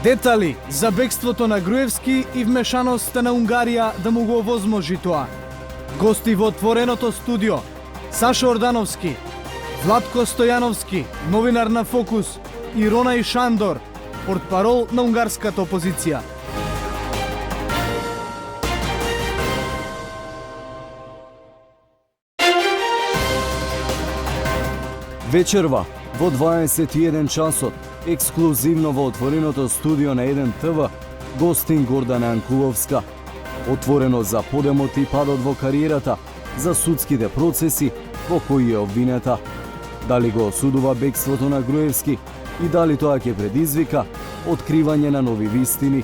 Детали за бегството на Груевски и вмешаноста на Унгарија да му го овозможи тоа. Гости во отвореното студио: Сашо Ордановски, Владко Стојановски, новинар на Фокус, и Ронај Шандор, портпарол на унгарската опозиција. Вечерва во 21 часот, ексклузивно во отвореното студио на 1 ТВ, гостин Гордана Јанкуловска. Отворено за подемот и падот во кариерата, за судските процеси во кои е обвинета. Дали го осудува бегството на Груевски и дали тоа ќе предизвика откривање на нови вистини.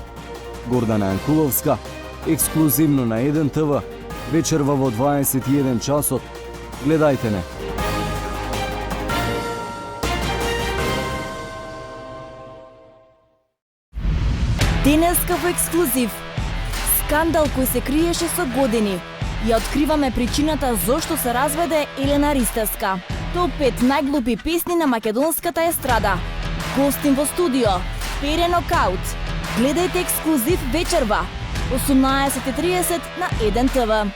Гордана Јанкуловска, ексклузивно на 1 ТВ, вечерва во 21 часот. Гледајте не. Денеска во ексклузив. Скандал кој се криеше со години. Ја откриваме причината зошто се разведе Елена Ристевска. Топ 5 најглупи песни на македонската естрада. Гостин во студио Пере Нокаут. Гледајте ексклузив вечерва 18:30 на 1 ТВ.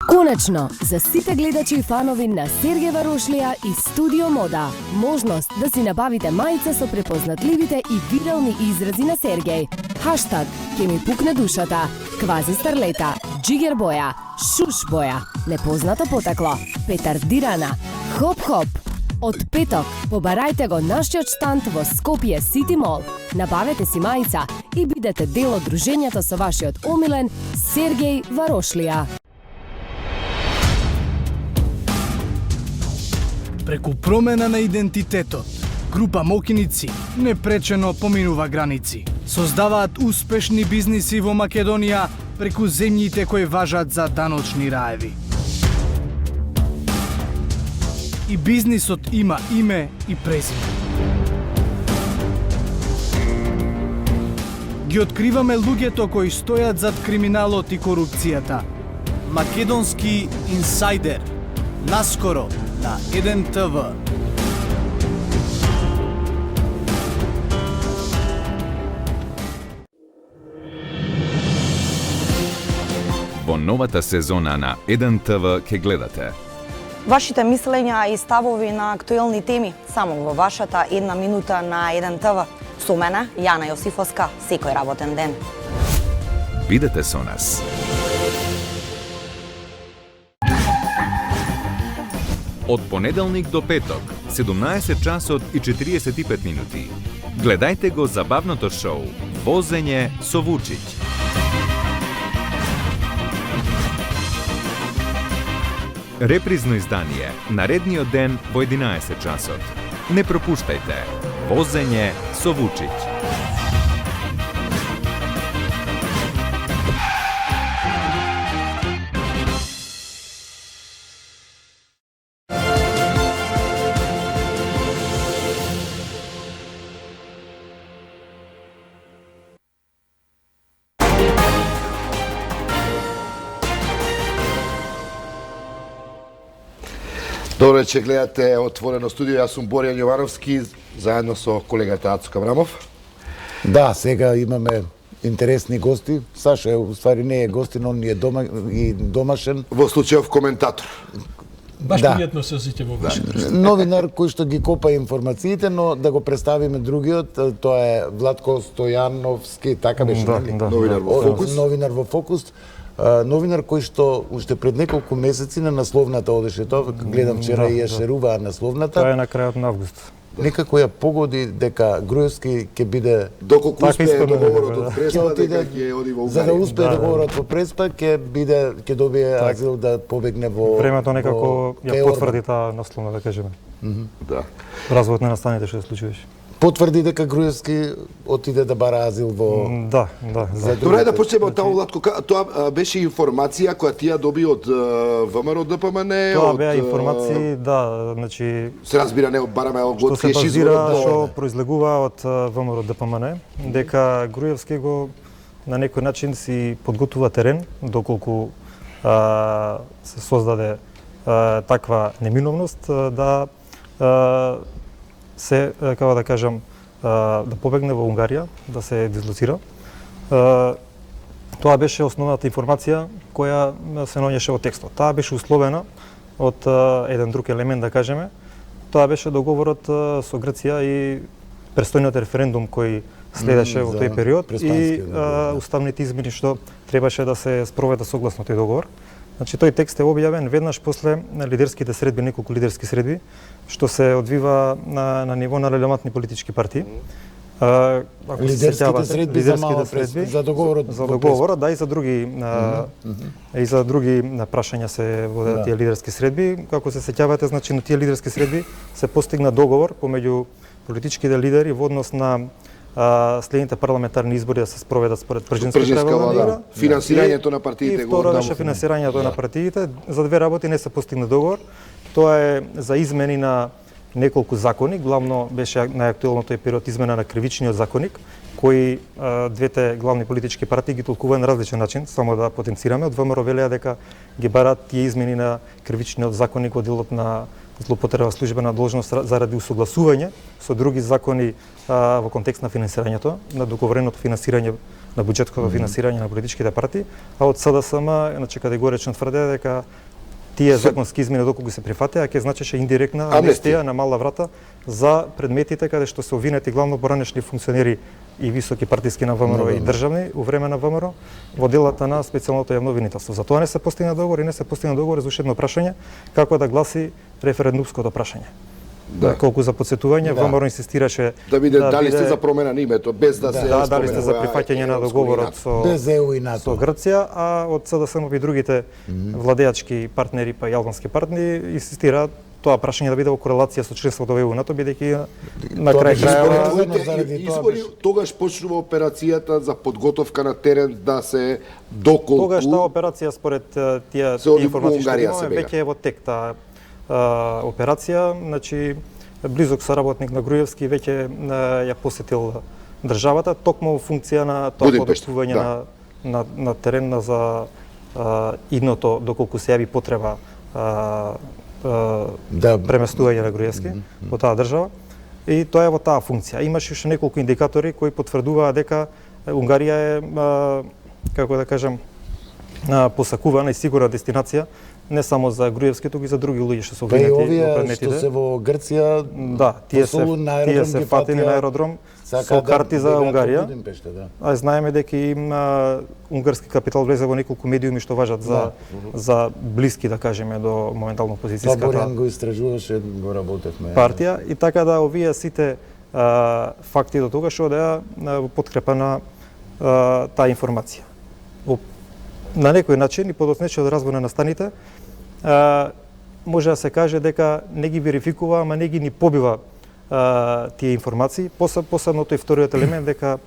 Конечно, за сите гледачи и фанови на Сергеј Варошлија и Студио Мода, можност да си набавите мајца со препознатливите и виделни изрази на Сергеј. Хаштаг «Ке ми пукне душата», «Квази старлета», «Джигер боја», «Шуш боја», «Непознато потекло», «Петардирана», «Хоп-хоп». Од петок побарајте го нашиот штанд во Скопје Сити Мол. Набавете си мајца и бидете дел од дружењето со вашиот омилен Сергеј Варошлија. Преку промена на идентитетот, група мокиници непречено поминува граници. Создаваат успешни бизниси во Македонија преку земјите кои важат за даночни раеви. И бизнисот има име и презиме. Ги откриваме луѓето кои стојат зад криминалот и корупцијата. Македонски инсайдер. Наскоро на 1 ТВ. Во новата сезона на 1 ТВ ке гледате вашите мислења и ставови на актуелни теми само во вашата 1 минута на 1 ТВ. Со мене, Јана Јосифовска, секој работен ден. Бидете со нас. Од понеделник до петок, 17 часот и 45 минути. Гледајте го забавното шоу Возење со Вучиќ. Репризно издание наредниот ден во 11 часот. Не пропуштајте Возење со Вучиќ. Добро вечер, гледате Отворено студио. Јас сум Боријан Јовановски, заедно со колегата Ацко Абрамов. Да, сега имаме интересни гости. Сашо е, уствари не е гостин, он е домашен. Во случајов коментатор. Баш пријатно се осеќам во вашите. Новинар кој што ги копа информациите, но да го представиме другиот, тоа е Владко Стојановски, така беше, нели? Новинар во Фокус. Новинар во Фокус. Новинар кој што уште пред неколку месеци на насловната одеше тоа, гледам вчера и ја шеруваа насловната. Тоа е на крајот на август. Некако ја погоди дека Груевски ќе биде доколку успее договорот од Преспа, дека ќе оди во Унгарија. За да успее договорот во Преспа, ќе добие азил да побегне во времето некако ја потврди таа насловна, да кажеме. Да. Развојот на настаните што се случуваше. Потврди дека Груевски отиде да бара азил во... Да. Добре, да почнеме од таму, Владко. Тоа беше информација која ти ја доби од ВМРО ДПМН? Тоа беа информации, да, значи... Се разбира, не бараме од што се базира, што произлегува од ВМРО ДПМН, дека Груевски го на некој начин си подготвува терен, доколку се создаде таква неминовност да се, како да кажам, да побегне во Унгарија, да се дислоцира. Тоа беше основната информација која се наоѓаше во текстот. Таа беше условена од еден друг елемент, да кажеме. Тоа беше договорот со Грција и престојниот референдум кој следеше во тој период и уставните измени што требаше да се спроведат согласно тој договор. Значи тој текст е објавен веднаш после лидерските средби, неколку лидерски средби, што се одвива на ниво на релевантни политички партии. Лидерските средби за договорот, да, и за други и за други прашања се водат тие лидерски средби. Како се сеќавате, значи на тие лидерски средби се постигна договор помеѓу политичките лидери во однос на следните парламентарни избори да се спроведат според пржински правила. Финансирањето на партиите. И второ беше финансирањето на партиите. За две работи не се постигна договор. Тоа е за измени на неколку закони, главно беше најактуелно тој период измена на кривичниот законник, кои двете главни политички партии ги толкуваат на различен начин, само да потенцираме. Од ВМРО велеа дека ги барат тие измени на кривичниот законник во делот на злоупотреба службена должност заради усогласување со други закони во контекст на финансирањето, на договореното финансирање на буџетското финансирање на политичките партии, а од СДСМ, значи категорично тврде дека тие законски измени доколку се прифатеа, ќе значеше индиректна амнестија на мала врата за предметите каде што се обвинети главно поранешни функционери и високи партиски на ВМРО и државни у време на ВМРО во делата на специјалното јавно обвинителство. Затоа не се постигна договор и не се постигна договор за уште едно прашање како да гласи референдумското прашање. Да. Колку за подсетување, ВМРО инсистираше да биде дали сте за промена на името без да се дали сте за прифаќање на договорот со без ЕУ и НАТО. Со Грција, а од СДСМ и другите владеачки партнери па и албански партнери инсистираат тоа прашање да биде во корелација со членството во ЕУ и НАТО, бидејќи на крај крајава избори тогаш почнува операцијата за подготовка на терен да се доколку тогаш таа операција според тие информации што имаме веќе е во тек таа операција, значи близок соработник на Груевски веќе ја посетил државата токму во функција на тоа подготвување на терен за идното доколку се јави потреба преместување на Груевски во таа држава и тоа е во таа функција. Имаше уште неколку индикатори кои потврдуваа дека Унгарија е како да кажам посакувана и сигурна дестинација не само за Груевски, туку и за други луѓе што се обвинети во предметите. Што се во Грција, да, тие се фатени на аеродром со карти за Унгарија. А знаеме дека има унгарски капитал влезе во неколку медиуми што важат за блиски, да кажеме, до моментално опозицијската. Борјан го истражуваше, го работевме. Партија и така да овие сите факти до тогаш одеа во подкрепа на таа информација. На некој начин и подоцнече од разбор на настаните, може да се каже дека не ги верификува, ама не ги ни побива тие информации. Посебно тој вториот елемент дека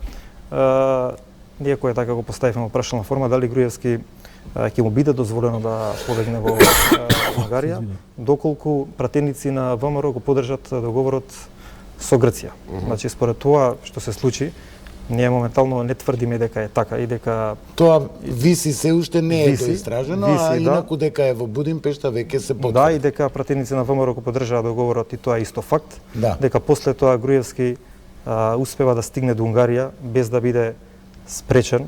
ние кој така го поставивме во прашална форма, дали Груевски ќе му биде дозволено да побегне во Унгарија, доколку пратеници на ВМРО го поддржат договорот со Грција. Значи според тоа што се случи, ние моментално не тврдиме дека е така и дека тоа виси се уште не е доистражено, а инаку дека е во Будимпешта веќе се потврди. Да, и дека пратеници на ВМРО го поддржаа договорот и тоа е исто факт. Дека после тоа Груевски успева да стигне до Унгарија без да биде спречен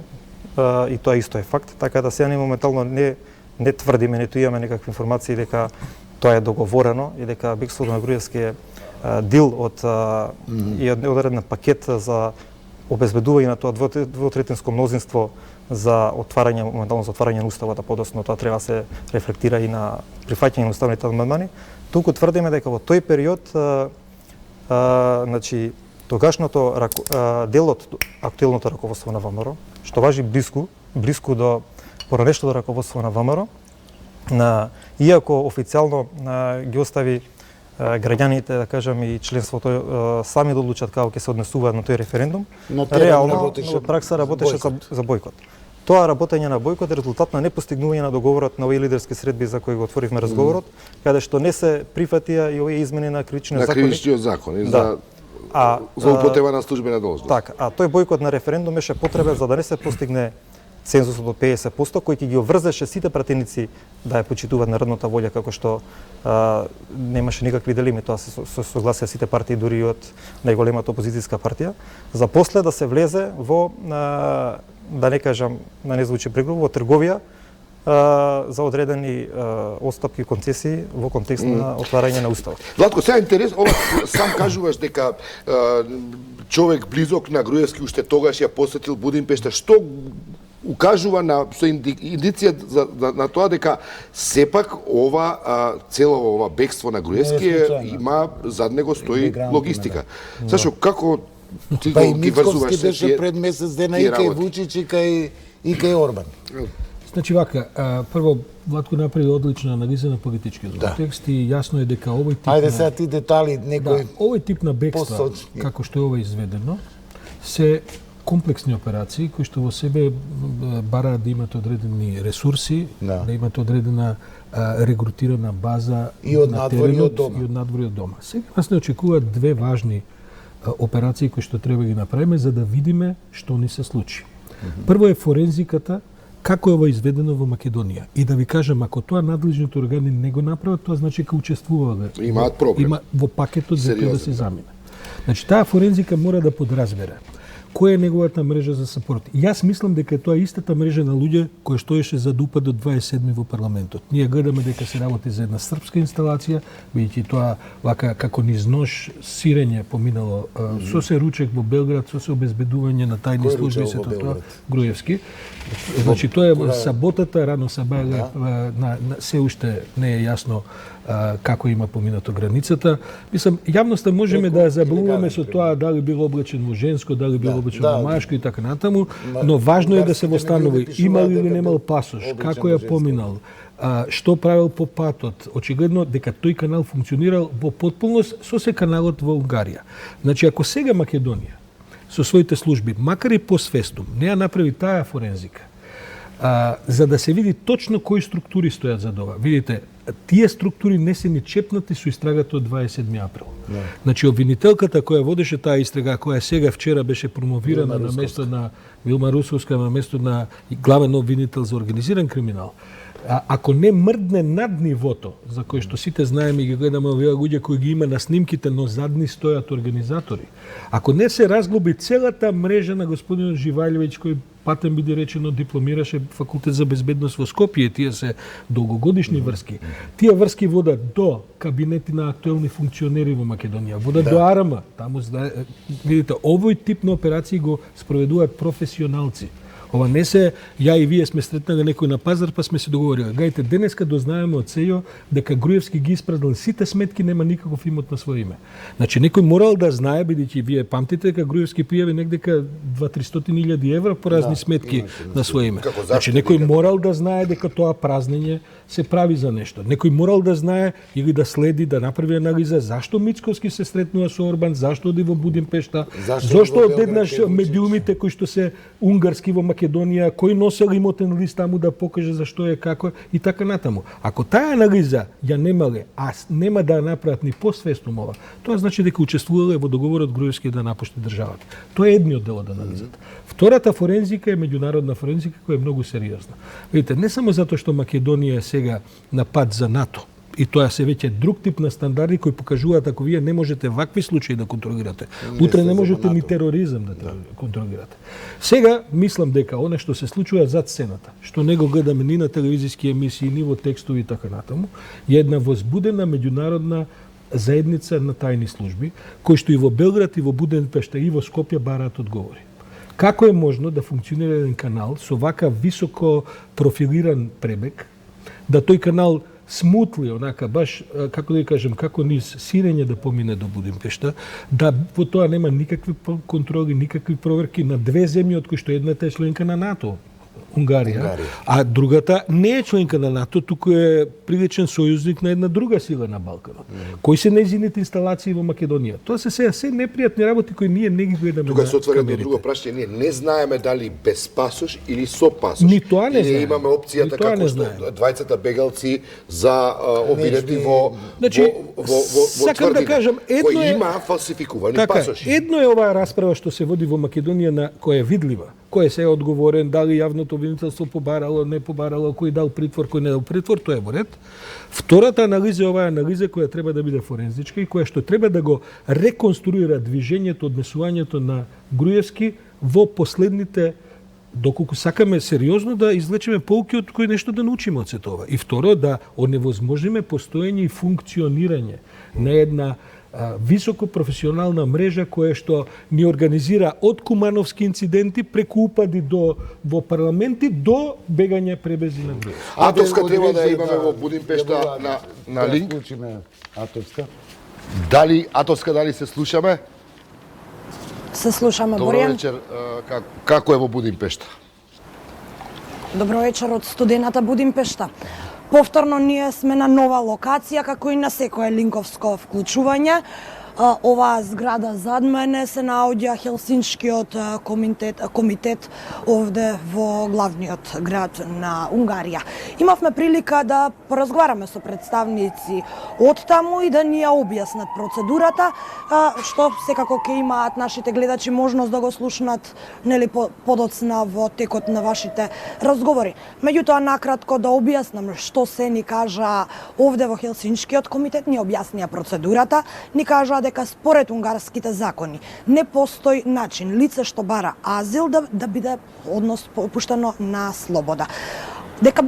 и тоа исто е факт. Така да сега моментално не тврдиме, ниту имаме некакви информации дека тоа е договорено и дека бегството на Груевски е дил од и одреден пакет за обезбедување на тоа двотретинско мнозинство за отварање, моментално за отварање на уставот, а подоцна тоа треба се рефлектира и на прифаќање на уставните амандмани. Туку тврдиме дека во тој период значи тогашното делот актуелното раководство на ВМРО, што важи блиску до поранешното раководство на ВМРО, иако официјално ги остави граѓаните, да кажам, и членството сами да одлучат како ќе се однесуваат на тој референдум, реално во пракса работеше за бојкот. Тоа работење на бојкот е резултат на непостигнување на договорот на овие лидерски средби за кои го отворивме разговорот, каде што не се прифатија и овие измени на кривичниот закон. На кривичниот закон и за злоупотреба на службена должност. Така, а тој бојкот на референдум беше потребен за да не се постигне цензусот од 50%, кој ќе ги обврзаше сите пратеници да ја почитуваат народната волја, како што немаше никакви дилеми, тоа се согласија сите партии, дури и од најголемата опозицијска партија, за после да се влезе во, да не кажам, да не звучи прегрубо, во трговија за одредени отстапки концесии во контекст на отварање на уставот. Владко, сега интерес, ова сам кажуваш дека човек близок на Груевски уште тогаш ја посетил Будимпешта, што укажува на индиција на тоа дека сепак цело ова бегство на Груевски има зад него стои логистика. Зашо како ти Па и ги врзуваш Мицковски беше пред месец дена и кај Вучич и кај Орбан. Значи вака, прво Владко направи одлична анализа на политичкиот контекст и јасно е дека овој тип Ајде сега ти детали некој овој тип на бегства, посочни. како што е ова изведено, се комплексни операции кои што во себе бараат да имат одредени ресурси, да имат одредена регрутирана база и од на надвор и од теренот дома. и од надвор и од дома. Сега нас не очекуваат две важни операции кои што треба да ги направиме за да видиме што ни се случи. Прво е форензиката, како е ова изведено во Македонија. И да ви кажам, ако тоа надлежните органи не го направат, тоа значи дека учествуваат. Имаат проблем. Има во пакетот за да се замине. Значи, таа форензика мора да подразбере која е неговата мрежа за сапорт. Јас мислам дека тоа е истата мрежа на луѓе која стоеше за да упадат 27 во парламентот. Ние гледаме дека се работи за една српска инсталација, бидејќи тоа вака како низ нож сирење поминало со се ручек во Белград, со се обезбедување на тајни служби и сето тоа Груевски. Значи тоа е саботата, рано сабајле, се уште не е јасно како има поминато границата. Мислам, јавноста можеме да ја забавуваме со тоа дали бил облечен во женско, дали бил облечен во мажко и така натаму, но важно е да се восстанови има ли или немал пасош, како ја поминал, што правил по патот. Очигледно дека тој канал функционирал во потполност со се каналот во Унгарија. Значи, ако сега Македонија со своите служби, макар и посвестум, не ја направи таа форензика, за да се види точно кои структури стојат за ова. Видите, тие структури не се ни чепнати со истрагата од 27 април. Значи, обвинителката која водеше таа истрага, која сега вчера беше промовирана на место на Вилма Русовска, на место на главен обвинител за организиран криминал, ако не мрдне над нивото, за кој што сите знаеме и ги гледаме овие луѓе кои ги има на снимките, но задни стојат организатори, ако не се разглоби целата мрежа на господинот Живајлевиќ, кој патем биде речено дипломираше факултет за безбедност во Скопје, тие се долгогодишни врски. Тие врски водат до кабинети на актуелни функционери во Македонија, водат до АРМ, таму видите, овој тип на операции го спроведуваат професионалци. Ова не се ја и вие сме сретнали некој на пазар па сме се договорили. Гајте, денеска дознаеме од СЕЈО дека Груевски ги испразнал сите сметки, нема никаков имот на своје име. Значи некој морал да знае, бидејќи вие памтите дека Груевски пријави негдека 200-300 евра по разни сметки на своје име. Значи некој морал да знае дека тоа празнење се прави за нешто. Некој морал да знае или да следи, да направи анализа зашто Мицковски се сретнува со Орбан, зашто оди во Будимпешта, зашто одеднаш медиумите кои што се унгарски во Македонија, кој носел имотен лист таму да покаже зашто е како и така натаму. Ако таа анализа ја немале, а нема да ја направат ни посвестум ова, тоа значи дека учествувале во договорот Груевски да напушти државата. Тоа е едниот дел од анализата. Втората форензика е меѓународна форензика која е многу сериозна. Видите, не само затоа што Македонија е сега на пат за НАТО, и тоа се веќе друг тип на стандарди кои покажуваат ако вие не можете вакви случаи да контролирате, утре не можете ни тероризам да контролирате. Сега мислам дека она што се случува зад сцената, што не го гледаме ни на телевизиски емисии, ни во текстови и така натаму, е една возбудена меѓународна заедница на тајни служби, кои што и во Белград, и во Будимпешта, и во Скопје бараат одговори. Како е можно да функционира еден канал со вака високо профилиран пребег, да тој канал смутли, онака, баш, како да кажем, како низ сирење да помине до Будимпешта, да во тоа нема никакви контроли, никакви проверки на две земји, од кои што едната е членка на НАТО, Унгарија, а другата не е членка на НАТО, туку е приличен сојузник на една друга сила на Балканот. Кои се нејзините инсталации во Македонија? Тоа се се непријатни работи кои ние не ги гледаме. Тука се отвора едно друго прашање, ние не знаеме дали без пасош или со пасош. Ни тоа не знаеме. Имаме опцијата како што двајцата бегалци за обвинети во сакам да кажам, кои има фалсификувани пасоши. Едно е оваа расправа што се води во Македонија на која е видлива. кој е се одговорен, дали јавното обвинителство побарало, не побарало, кој дал притвор, кој не дал притвор, тоа е во ред. Втората анализа е оваа анализа која треба да биде форензичка и која што треба да го реконструира движењето, однесувањето на Груевски во последните, доколку сакаме сериозно да извлечеме поуки од кој нешто да научиме од сето ова. И второ, да оневозможиме постоење и функционирање на една високо професионална мрежа која што ни организира од кумановски инциденти преку упади во парламенти до бегање пребези на Груевски. Атовска треба да имаме во Будимпешта на линк. Атовска. Дали Атовска се слушаме? Се слушаме, Добро Боријан. вечер. Како е во Будимпешта? Добро вечер од студената Будимпешта. Повторно ние сме на нова локација, како и на секое линковско вклучување. Оваа зграда зад мене се наоѓа Хелсиншкиот комитет овде во главниот град на Унгарија. Имавме прилика да поразговараме со представници од таму и да ни ја објаснат процедурата, што секако ќе имаат нашите гледачи можност да го слушнат нели подоцна во текот на вашите разговори. Меѓутоа накратко да објаснам што се ни кажа овде во Хелсиншкиот комитет, ни објаснија процедурата, ни кажа дека според унгарските закони не постои начин лице што бара азил да биде пуштено на слобода. Дека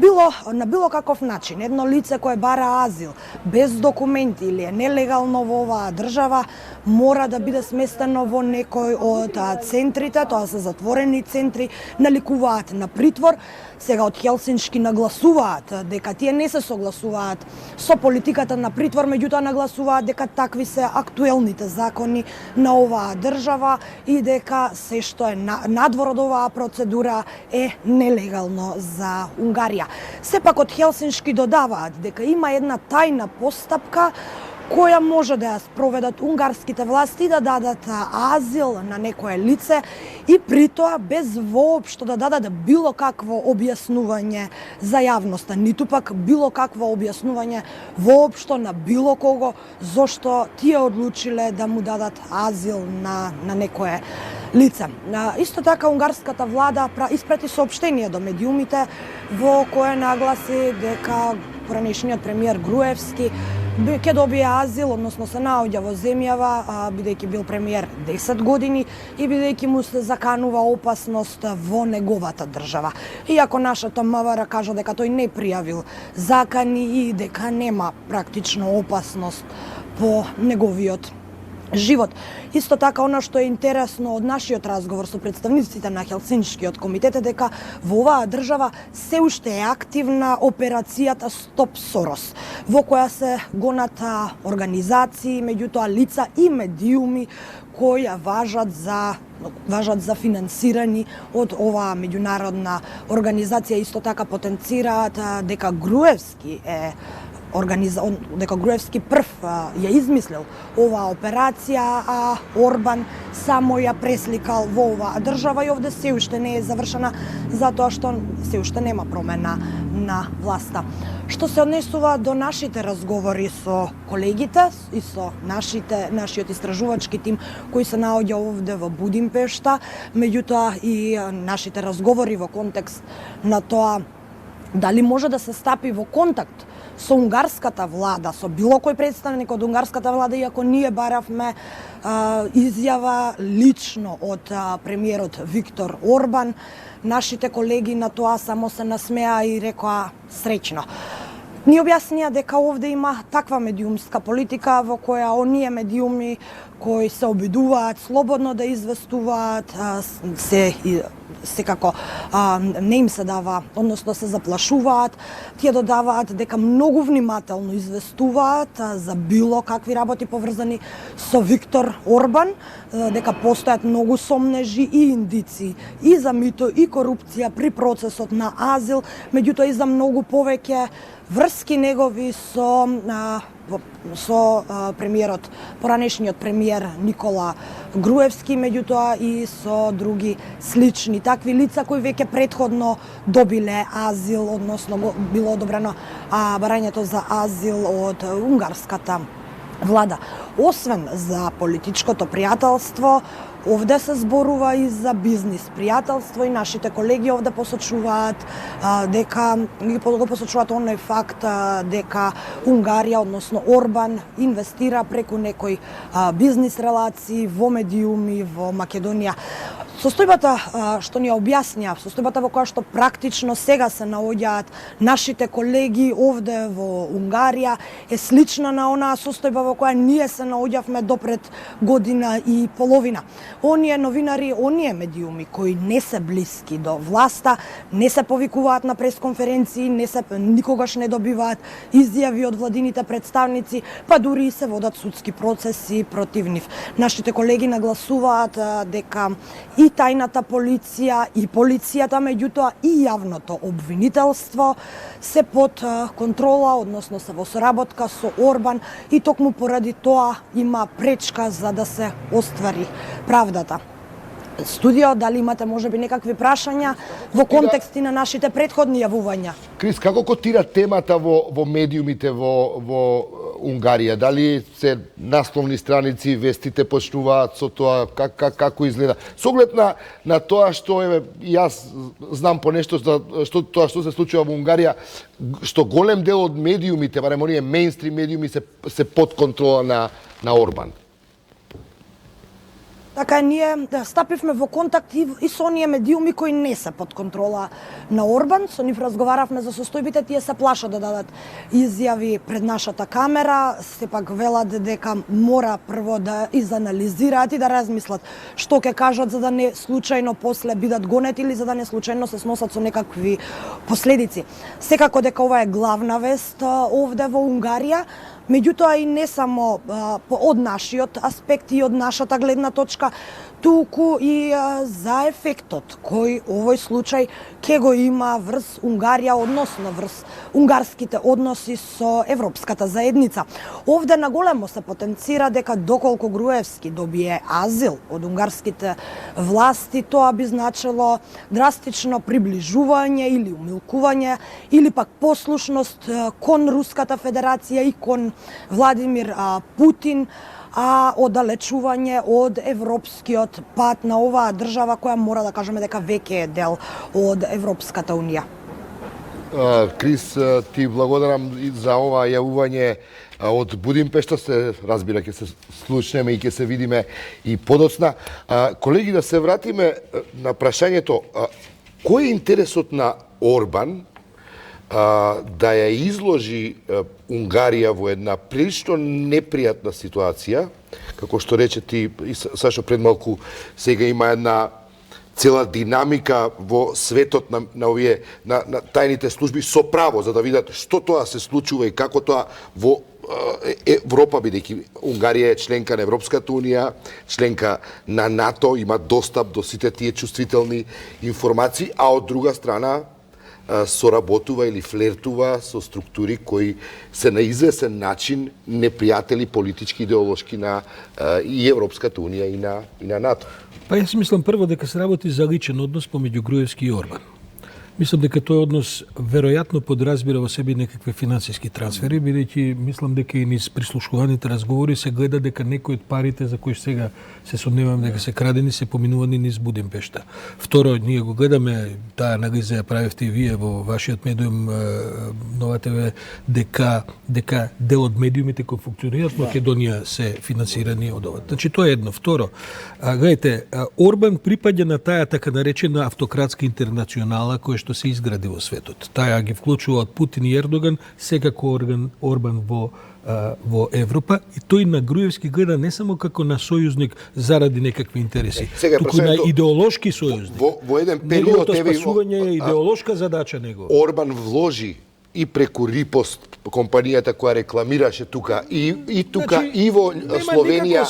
на било каков начин едно лице кое бара азил без документи или е нелегално во оваа држава мора да биде сместено во некој од центрите, тоа се затворени центри, наликуваат на притвор. Сега од Хелсиншки нагласуваат дека тие не се согласуваат со политиката на притвор, меѓутоа нагласуваат дека такви се актуелните закони на оваа држава и дека се што е надвор од оваа процедура е нелегално за Унгарија. Сепак од Хелсиншки додаваат дека има една тајна постапка која може да ја спроведат унгарските власти да дадат азил на некое лице и при тоа без воопшто да дадат било какво објаснување за јавноста, ниту пак било какво објаснување воопшто на било кого зошто тие одлучиле да му дадат азил на некое лице. Исто така унгарската влада испрати соопштение до медиумите во кое нагласи дека поранешниот премиер Груевски ќе добие азил, односно се наоѓа во земјава, бидејќи бил премиер 10 години и бидејќи му се заканува опасност во неговата држава. Иако нашата МВР кажа дека тој не пријавил закани и дека нема практично опасност по неговиот живот. Исто така, она што е интересно од нашиот разговор со представниците на Хелсиншкиот комитет е дека во оваа држава се уште е активна операцијата Стоп Сорос, во која се гонат организации, меѓутоа лица и медиуми кои важат за финансирани од оваа меѓународна организација. Исто така потенцираат дека Груевски дека Груевски прв ја измислил оваа операција, а Орбан само ја пресликал во оваа држава и овде се уште не е завршена затоа што се уште нема промена на власта. Што се однесува до нашите разговори со колегите и со нашиот истражувачки тим кој се наоѓа овде во Будимпешта, меѓутоа и нашите разговори во контекст на тоа дали може да се стапи во контакт со унгарската влада, со било кој представник од унгарската влада, иако ние баравме изјава лично од премиерот Виктор Орбан, нашите колеги на тоа само се насмеа и рекоа среќно. Ни објаснија дека овде има таква медиумска политика во која оние медиуми кои се обидуваат слободно да известуваат, секако не им се дава, односно се заплашуваат, тие додаваат дека многу внимателно известуваат за било какви работи поврзани со Виктор Орбан, дека постојат многу сомнежи и индици и за мито и корупција при процесот на азил, меѓутоа и за многу повеќе врски негови со премиерот, поранешниот премиер Никола Груевски, меѓутоа и со други слични такви лица кои веќе претходно добиле азил, односно било одобрено барањето за азил од унгарската влада. Освен за политичкото пријателство, Овде се зборува и за бизнис, пријателство и нашите колеги овде посочуваат дека го посочуваат оној факт дека Унгарија, односно Орбан, инвестира преку некои бизнис релации во медиуми во Македонија. Состојбата што ни објасня, состојбата во која што практично сега се наоѓаат нашите колеги овде во Унгарија е слична на онаа состојба во која ние се наоѓавме допред година и половина. Оние новинари, оние медиуми кои не се блиски до власта, не се повикуваат на пресконференции, никогаш не добиваат изјави од владините представници, па дури и се водат судски процеси против нив. Нашите колеги нагласуваат дека и тајната полиција, и полицијата, меѓутоа и јавното обвинителство се под контрола, односно се во соработка со Орбан и токму поради тоа има пречка за да се оствари правдата. Студио, дали имате можеби некакви прашања во контексти на нашите претходни јавувања? Крис, како котира темата во медиумите во Унгарија? Дали се насловни страници, вестите почнуваат со тоа, како изгледа? Со оглед на тоа што јас знам по нешто што се случува во Унгарија, што голем дел од медиумите, барем оние мејнстрим медиуми се под контрола на Орбан. Така ние стапивме во контакт и со оние медиуми кои не се под контрола на Орбан. Со нив разговаравме за состојбите, тие се плашат да дадат изјави пред нашата камера, сепак велат дека мора прво да изанализираат и да размислат што ќе кажат за да не случајно после бидат гонети или за да не случајно се сносат со некакви последици. Секако дека ова е главна вест овде во Унгарија, меѓутоа и не само од нашиот аспект и од нашата гледна точка, туку и за ефектот кој овој случај ќе го има врз Унгарија, односно врз унгарските односи со Европската заедница. Овде наголемо се потенцира дека доколку Груевски добие азил од унгарските власти, тоа би значило драстично приближување или умилкување или пак послушност кон Руската Федерација и кон Владимир Путин, а оддалечување од европскиот пат на оваа држава која мора да кажеме дека веќе е дел од Европската Унија. Крис, ти благодарам за ова јавување од Будимпешта, се разбира ќе се слушнеме и ќе се видиме и подоцна. Колеги, да се вратиме на прашањето, кој е интересот на Орбан да ја изложи Унгарија во една прилично непријатна ситуација, како што рече ти, Сашо, пред малку, сега има една цела динамика во светот на овие на тајните служби со право за да видат што тоа се случува и како тоа во Европа, бидејќи Унгарија е членка на Европската Унија, членка на НАТО, има достап до сите тие чувствителни информации, а од друга страна соработува или флертува со структури кои се на известен начин непријатели политички идеолошки на и Европската Унија и на НАТО. Па јас мислам прво дека се работи за личен однос помеѓу Груевски и Орбан. Мислам дека тој однос веројатно подразбира во себе некакви финансиски трансфери, бидејќи мислам дека и низ прислушуваните разговори се гледа дека некои од парите за кои сега се сомневам дека се крадени се поминувани низ Будимпешта. Второ, ние го гледаме, таа анализа ја правевте и вие во вашиот медиум Нова ТВ, дека дел од медиумите кои функционираат во Македонија се финансирани од ова. Значи тоа е едно. Второ, гледайте, Орбан припаѓа на таа така наречена автократска интернационала која што се изгради во светот. Таја ги вклучува од Путин и Ердоган, секако Орбан во Европа, и тој на Груевски гледа не само како на сојузник заради некакви интереси, туку на идеолошки сојузник. Во еден период спасување е идеолошка задача него. Орбан вложи и преку Рипост, компанијата која рекламираше тука и тука значи, и во Словенија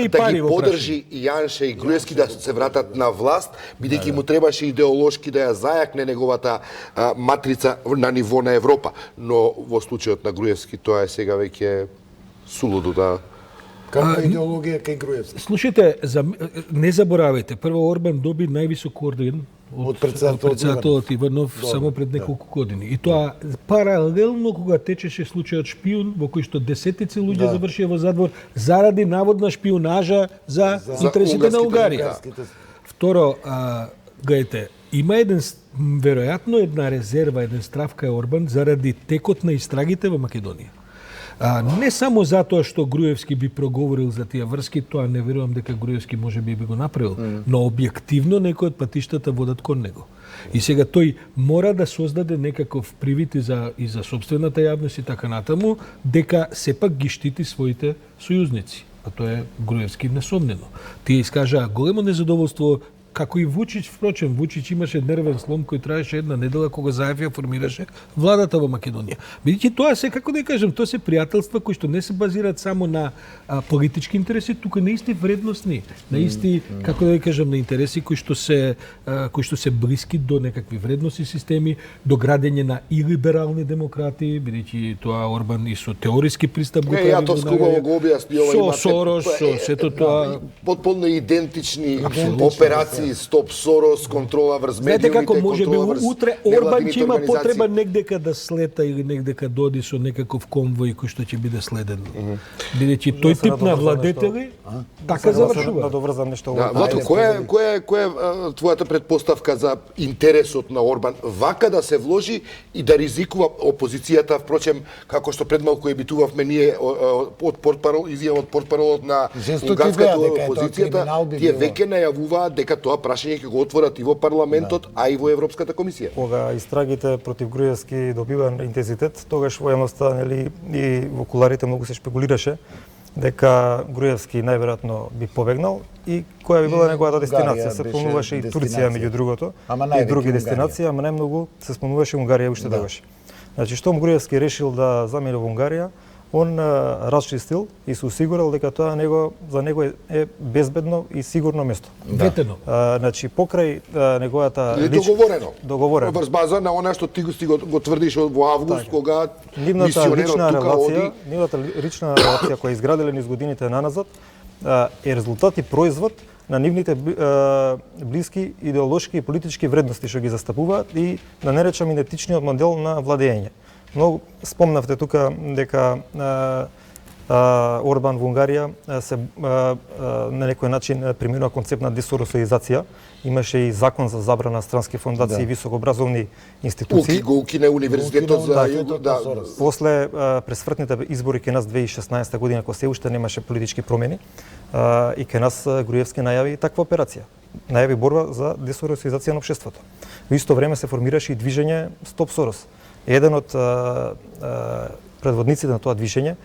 да ги подржи и Јанше и Груевски да се вратат на власт, бидејќи му требаше идеолошки да ја зајакне неговата матрица на ниво на Европа. Но во случајот на Груевски тоа е сега веќе сулудо да... Каква идеологија кај Груевски? Слушайте, не заборавајте, прво Орбан доби највисок орден од председателот Иванов само пред неколку години. И тоа паралелно кога течеше случајот Шпиун, во кој што десетици луѓе завршија во затвор заради наводна шпионажа за интересите на Унгарија. Второ, гајте, има веројатно една резерва, еден страв кај Орбан заради текот на истрагите во Македонија. Не само затоа што Груевски би проговорил за тие врски, тоа не верувам дека Груевски можеби би го направил, но објективно некои од патиштата водат кон него. И сега тој мора да создаде некаков привид и за собствената јавност и така натаму, дека сепак ги штити своите сојузници. А тоа е Груевски несомнено. Тие искажаа големо незадоволство, како и Вучич, впрочем, Вучич имаше нервен слом кој траеше една недела кога Заев ја формираше владата во Македонија. Бидејќи тоа се, како да кажем, тоа се пријателства кои што не се базираат само на политички интереси, тука на исти вредностни, на исти, како да кажем, на интереси кои што се блиски до некакви вредностни системи, до градење на и либерални демократи, бидејќи тоа Орбан и со теориски пристап го прави. Ја тоа скубаво го објасни, ова имате со Сорос, со сето тоа потполно идентични операции. Стоп Сорос, контрола врз медиумите, како може би утре Орбан ќе има организации. потреба негдека да слета или негдека да оди со некаков конвој кој што ќе биде следен. Бидејќи тој тип на владетели така завршува. Да доврзам нешто. Владко, која е твојата предпоставка за интересот на Орбан вака да се вложи и да ризикува опозицијата, впрочем, како што пред малку ебитувавме ние од портпарол, изјава од портпаролот на унгарската опозицијата, тие веќе најавуваат дека тоа прашање ќе го отворат и во парламентот, а и во Европската комисија. Кога истрагите против Груевски добива интензитет, тогаш во јавноста, нели, и во куларите многу се шпекулираше дека Груевски најверојатно би побегнал и која би била неговата дестинација. Се спомнуваше и Турција меѓу другото, и други дестинации, ама најмногу се спомнуваше Унгарија уште тогаш. Значи, штом Груевски решил да замине во Унгарија, он расчистил и се осигурал дека тоа за него е безбедно и сигурно место. Ветено. Значи покрај неговата договорено. Врз база на она што ти го тврдиш во август кога мисионерот тука оди. Нивната лична релација која е изградена низ годините наназад е резултат и производ на нивните блиски идеолошки и политички вредности што ги застапуваат и да не речам идентичниот модел на владење. Но спомнавте тука дека Орбан во Унгарија се на некој начин примерува концепт на десоросоизација. Имаше и закон за забрана странски фондации и високообразовни институции. Го укине универзитетот за југ, После пресвртните избори кај нас 2016 година, кога се уште немаше политички промени, и кај нас Груевски најави таква операција. Најави борба за десоросоизација на општеството. Во исто време се формираше и движење Стоп Сорос. Еден од предводниците на тоа движење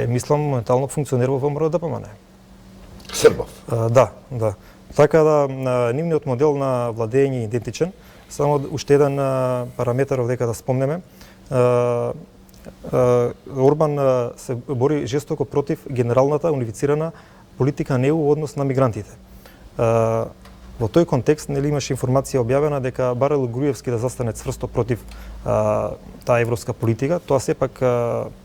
мислам, моментално функционира во МРО-ДПМН. Србов. Да. Така да, нивниот модел на владење е идентичен. Само уште еден параметар овдека да спомнеме. Орбан се бори жестоко против генералната унифицирана политика на ЕУ во однос на мигрантите. Во тој контекст нели имаше информација објавена дека барал Груевски да застане цврсто против таа европска политика. Тоа сепак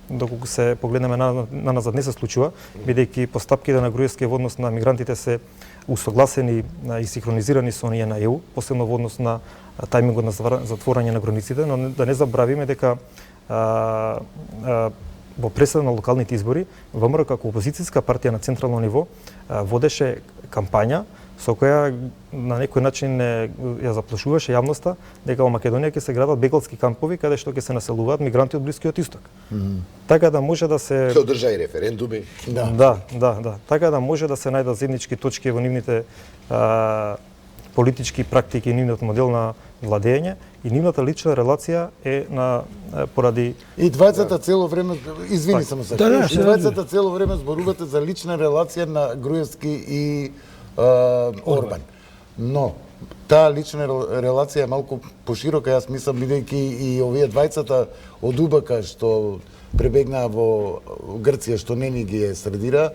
доколку се погледнеме назад не се случува, бидејќи постапките на Груевски во однос на мигрантите се усогласени и синхронизирани со оние на ЕУ, посебно во однос на тајмингот на затворање на границите, но да не забравиме дека во преседа на локалните избори ВМРО како опозицијска партија на централно ниво водеше кампања со која на некој начин ја заплашуваше јавноста дека во Македонија ќе се градат бегалски кампови каде што ќе се населуваат мигранти од Блискиот Исток. Така да може да се одржа и референдуми. Да. Така да може да се најдат заеднички точки во нивните политички практики, нивниот модел на владење и нивната лична релација е на поради и двајцата цело време извини само сега. И двајцата цело време зборувате за лична релација на Груевски и Орбан. Но таа лична релација е малку поширока, јас мислам, бидејќи и овие двајцата од УБК што пребегнаа во Грција, што не ни ги е средира,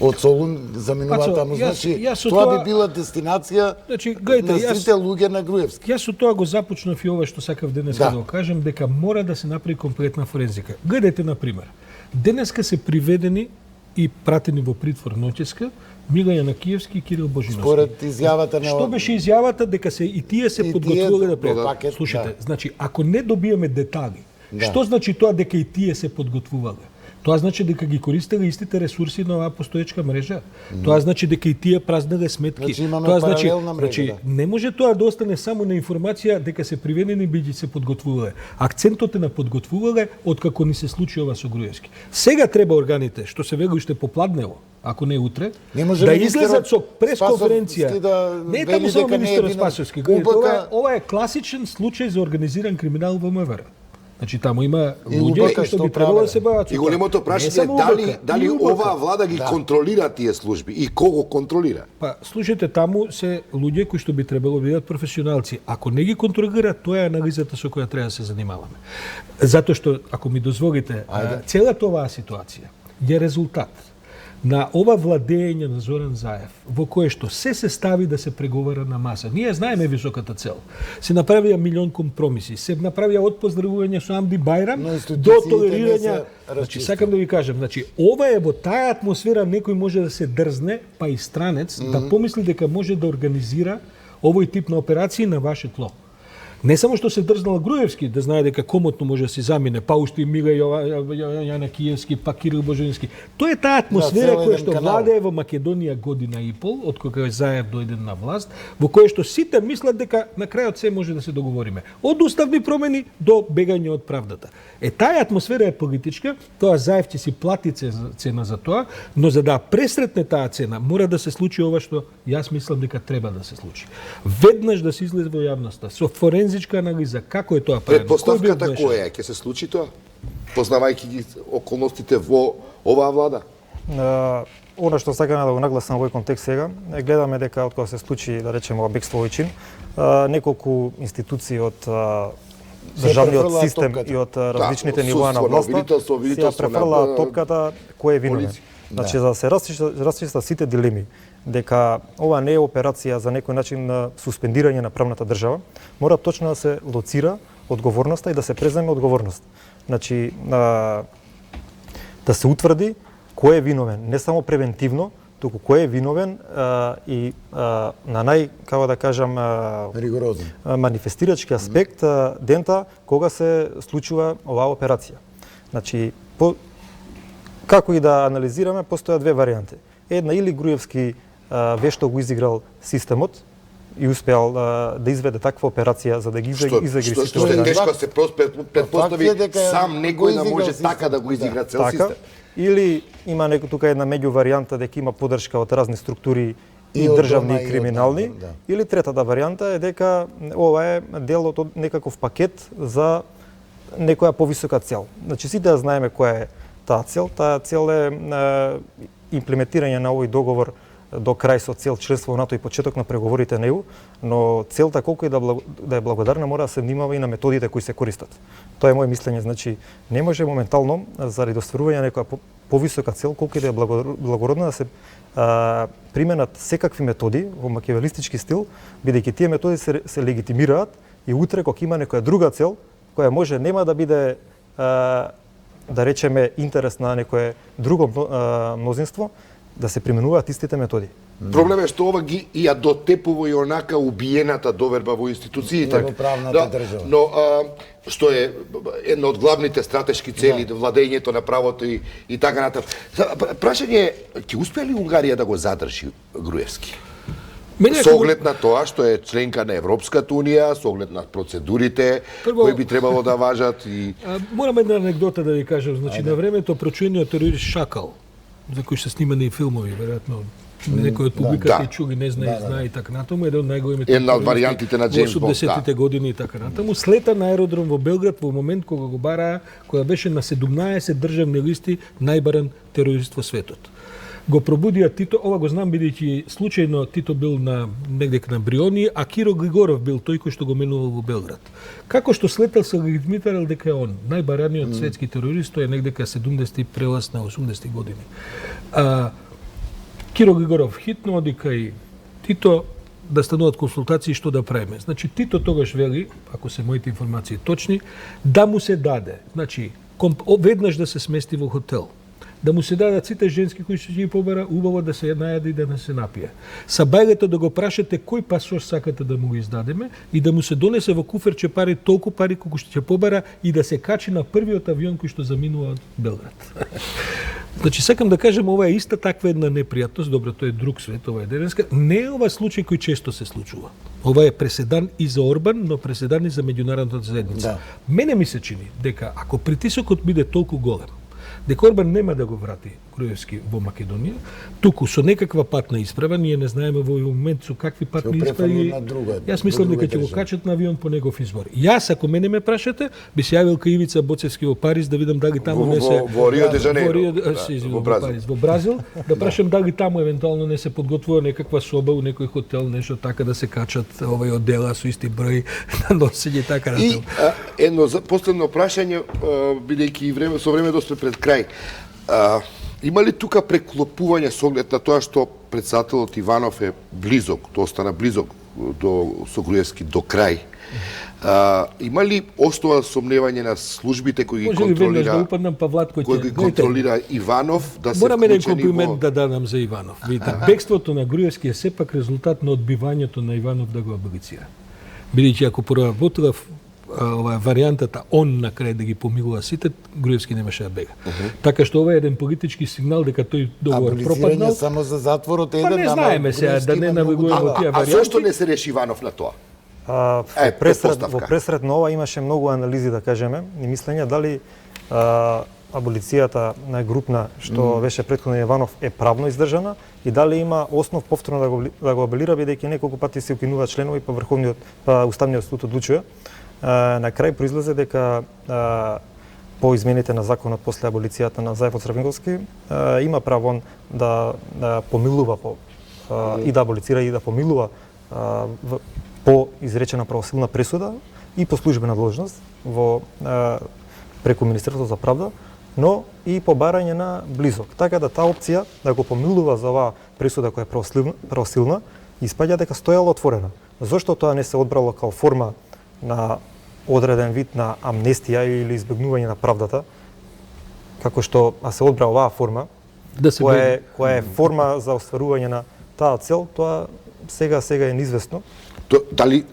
од Солун заминуваат таму, значи тоа би била дестинација на сите луѓе на Груевски. Јас со тоа го започнав и ова што сакав денеска да го кажам, дека мора да се направи комплетна форензика. Гледайте, на пример, денеска се приведени и пратени во притвор ноќеска, Милања Накиевски и Кирил Божиновски. Според изјавата на... Што беше изјавата дека се и тие се подготвувале да пред. пакет, Слушате, значи ако не добиеме детали, што значи тоа дека и тие се подготвувале? Тоа значи дека ги користеле истите ресурси на оваа постоечка мрежа. Тоа значи дека и тие празнеле сметки. Значи имаме тоа паралелна мрежа, не може тоа да остане само на информација дека се приведени биѓи се подготвувале. Акцентот е на подготвувале откако ни се случи ова со Груевски. Сега треба органите, што се вели уште попладнево, ако не утре, да излезат со пресконференција. Не е таму само министерот Спасовски. Ова е класичен случај за организиран криминал во МВР. Значи таму има луѓе кои што би требало да се бават. И големото прашање дали оваа влада ги контролира тие служби и кого контролира? Па слушайте, таму се луѓе кои што би требало да бидат професионалци. Ако не ги контролира, тоа е анализата со која треба да се занимаваме. Затоа што ако ми дозволите, целата оваа ситуација е резултат на ова владење на Зоран Заев, во кое што се стави да се преговара на маса. Ние знаеме високата цел. Се направија милион компромиси, се направија од поздравување со Амди Бајрам до толерирање. Значи, сакам да ви кажам, значи, ова е во таа атмосфера некој може да се дрзне, па и странец, да помисли дека може да организира овој тип на операции на ваше тло. Не само што се дрзнал Груевски, да знае дека комотно може да се замине, па уште и Миле Јана Киевски, па Кирил Божински. Тоа е таа атмосфера која што владее во Македонија година и пол, од кога Заев дојде на власт, во која што сите мислат дека на крајот се може да се договориме. Од уставни промени до бегање од правдата. Таа атмосфера е политичка, тоа Заев ќе си плати цена за тоа, но за да пресретне таа цена, мора да се случи ова што јас мислам дека треба да се случи. Веднаш да се излезе во јавноста со форензичка анализа како е тоа правено. Предпоставката која е? Ќе се случи тоа? Познавајќи ги околностите во оваа влада? Она што сакам да го нагласам во овој контекст сега, гледаме дека од кога се случи, да речеме, ова бегство Ојчин, неколку институции од државниот систем и од различните нивоа на власта се префрлаат топката кој е виновен. Значи, за да се расчистат сите дилеми, дека ова не е операција за некој начин на суспендирање на правната држава, мора точно да се лоцира одговорноста и да се преземе одговорност. Значи, да се утврди кој е виновен, не само превентивно, туку кој е виновен и на како да кажам, ригорозен манифестирачки аспект дента кога се случува оваа операција. Значи, како и да анализираме, постојат две варијанти. Една, или Груевски вешто го изиграл системот и успеал да изведе таква операција за да ги изигри сите. Што е тешко се предпостави сам некој да може така да го изигра цел систем. Или има некој тука една меѓу варијанта дека има поддршка од разни структури и државни и криминални. Или третата варијанта е дека ова е дел од некаков пакет за некоја повисока цел. Значи сите да знаеме која е таа цел. Таа цел е имплементирање на овој договор до крај со цел членство во НАТО и почеток на преговорите него, но целта колку и да е благодарна мора да се внимава и на методите кои се користат. Тоа е моје мислење, значи не може моментално заради достварување на некоја повисока цел колку и да е благородна да се применат секакви методи во макиавелистички стил, бидејќи тие методи се легитимираат и утре кога има некоја друга цел која може нема да биде да речеме интерес на некое друго мнозинство, да се применуваат истите методи. Проблем е што ова ги ја дотепува и онака убиената доверба во институциите. Во правната држава. Но што е една од главните стратешки цели, владењето на правото и така натаму. Прашање е, ќе успее ли Унгарија да го задржи Груевски? Со оглед на тоа што е членка на Европската унија, со оглед на процедурите кои би требало да важат и морам една анегдота да ви кажам, значи на времето прочуениот терорист Шакал, за кој се снимани и филмови, веројатно некој од публиката и чуги не знае и така натаму, еден од најголемите една од варијантите на Джеймс Бонд, 80-тите години и така натаму, слета на аеродром во Белград во момент кога го бараа, кога беше на 17 државни листи најбаран терорист во светот. Го пробудија Тито, ова го знам бидејќи случајно Тито бил негде на Бриони, а Киро Глигоров бил тој кој што го менувал во Белград. Како што слетел се легитимирал дека е он, најбараниот светски терорист, тој е негде 70 прелаз на 80 години. Киро Глигоров хитно оди кај Тито да стануваат консултации што да правиме. Значи Тито тогаш вели, ако се моите информации точни, да му се даде, значи веднаш да се смести во хотел, да му се дадат сите женски кои што ќе ги побара, убаво да се најаде и да не се напие. Са бајлето да го прашате кој пасош сакате да му го издадеме и да му се донесе во куферче пари, толку пари колку што ќе побара и да се качи на првиот авион кој што заминува од Белград. Значи, сакам да кажем, ова е иста таква една непријатност, добро, тоа е друг свет, ова е денеска, не е ова случај кој често се случува. Ова е преседан и за Орбан, но преседан и за меѓународната заедница. Да. Мене ми се чини дека ако притисокот биде толку голем, дека Орбан нема да го врати Груевски во Македонија, туку со некаква патна исправа, ние не знаеме во овој момент со какви патни исправи. Јас мислам дека ќе го качат на авион по негов избор. Јас, ако мене ме прашате, би се јавил кај Ивица Боцевски во Париз да видам дали таму не се во Рио де Жанејро, во Париз, во Бразил, да прашам дали таму евентуално не се подготвува некаква соба у некој хотел, нешто така да се качат овој одела со исти број на носење така И едно последно прашање, бидејќи време со времето сме пред крај. Има ли тука преклопување со оглед на тоа што претседателот Иванов е близок, тоа остана близок со Груевски до крај? Има ли основа за сомневање на службите кои ги контролира, да упаднам, па Владко кои ги контролира Иванов да се мораме еден вклучени комплимент да дадам за Иванов. Видите, бегството на Груевски е сепак резултат на одбивањето на Иванов да го аболицира. Бидејќи ако проработила ова варијантата он на крај да ги помилува сите, Груевски немаше да бега. Така што ова е еден политички сигнал дека тој договор пропаднал. Аболицирање само за затворот е еден, па не знаеме сега да не навигуваме во тие варијанти. А зошто не се реши Иванов на тоа? Во пресред на ова имаше многу анализи, да кажеме, и мислења дали аболицијата на групна што беше претходно Иванов е правно издржана и дали има основ повторно да го аболира, бидејќи неколку пати се укинува членови па Врховниот Уставниот суд одлучува. На крај произлезе дека по измените на законот после аболицијата на Зајфот Срвинговски има право да помилува и да аболицира и да помилува по изречена правосилна пресуда и по службена должност преку Министерството за правда, но и по барање на близок. Така да таа опција да го помилува за оваа пресуда која е правосилна, испаѓа дека стојала отворена. Зошто тоа не се одбрало као форма на одреден вид на амнестија или избегнување на правдата, како што се одбра оваа форма, која е форма за остварување на таа цел, тоа сега е неизвестно. Дали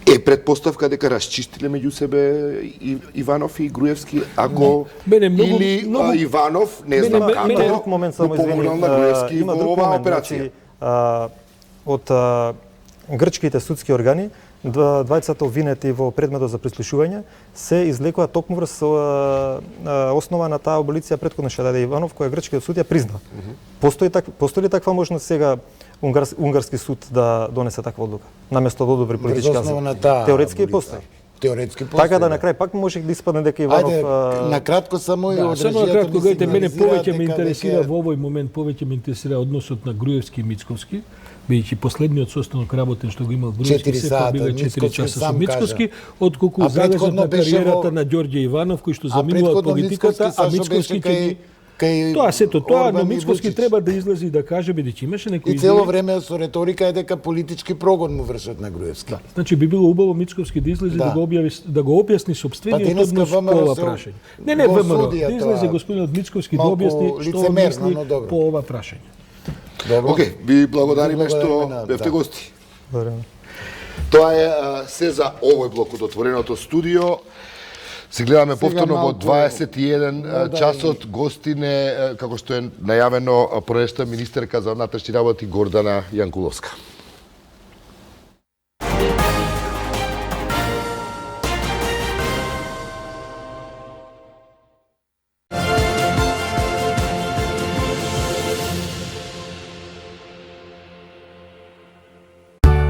е предпоставка дека расчистиле меѓу себе Иванов и Груевски, ако или Иванов, не знам како, му помогнал на Груевски во оваа операција? Од грчките судски органи, двајцата обвинети во предметот за прислушување се извлекува токму врз основа на таа аболиција претходно што даде Иванов, која грчкиот суд ја призна. Постои ли таква можност сега унгарски суд да донесе таква одлука, наместо да одобри политички азил? Теоретски постои. Така да на крај пак може да испадне дека Иванов на кратко само и одржијата. Само на кратко, гледате, мене повеќе ме интересира во овој момент, повеќе ме интересира односот на Груевски и Мицковски, бидејќи последниот состанок работен што го имал Груевски сепак биле 4 часа со Мицковски, отколку залежната кариерата на Ѓорѓе Иванов кој што заминува политиката, а Мицковски ќе ги тоа сето тоа, но Мицковски треба да излезе и да каже, бидејќи имаше некои и цело време со реторика е дека политички прогон му вршат на Груевски. Значи би било убаво Мицковски да излезе да го објасни сопствениот однос по ова прашање. Не, ВМРО, да излезе господинот Мицковски да објасни што мисли по ова прашање. Океј, ви благодариме што бевте гости. Тоа е се за овој блок од отвореното студио. Се гледаме повторно во 21 часот. Гостине, како што е најавено, проешта министерка за внатрешни работи Гордана Јанкуловска.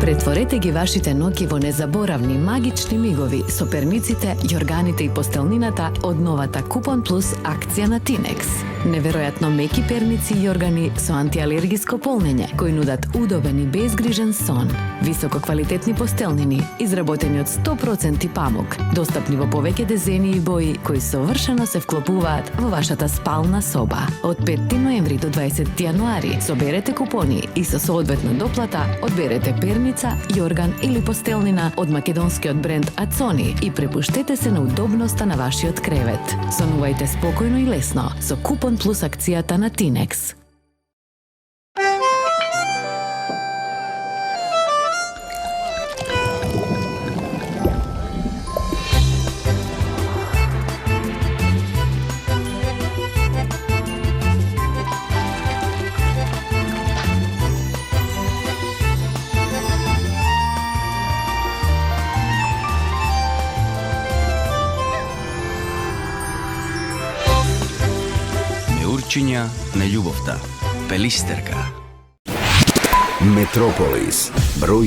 Претворете ги вашите ноќи во незаборавни магични мигови со перниците, јорганите и постелнината од новата Купон Плюс акција на Тинекс. Неверојатно меки перници и органи со антиалергиско полнење, кои нудат удобен и безгрижен сон. Висококвалитетни постелнини, изработени од 100% памук, достапни во повеќе дизајни и бои, кои совршено се вклопуваат во вашата спална соба. Од 5 ноември до 20 јануари соберете купони и со соодветна доплата одберете перница, јорган или постелнина од македонскиот бренд Ацони и препуштете се на удобноста на вашиот кревет. Сонувајте спокојно и лесно со купон плюс акцијата на Тинекс. Неурчиња на љубовта. Пелистерка. Метрополис. Број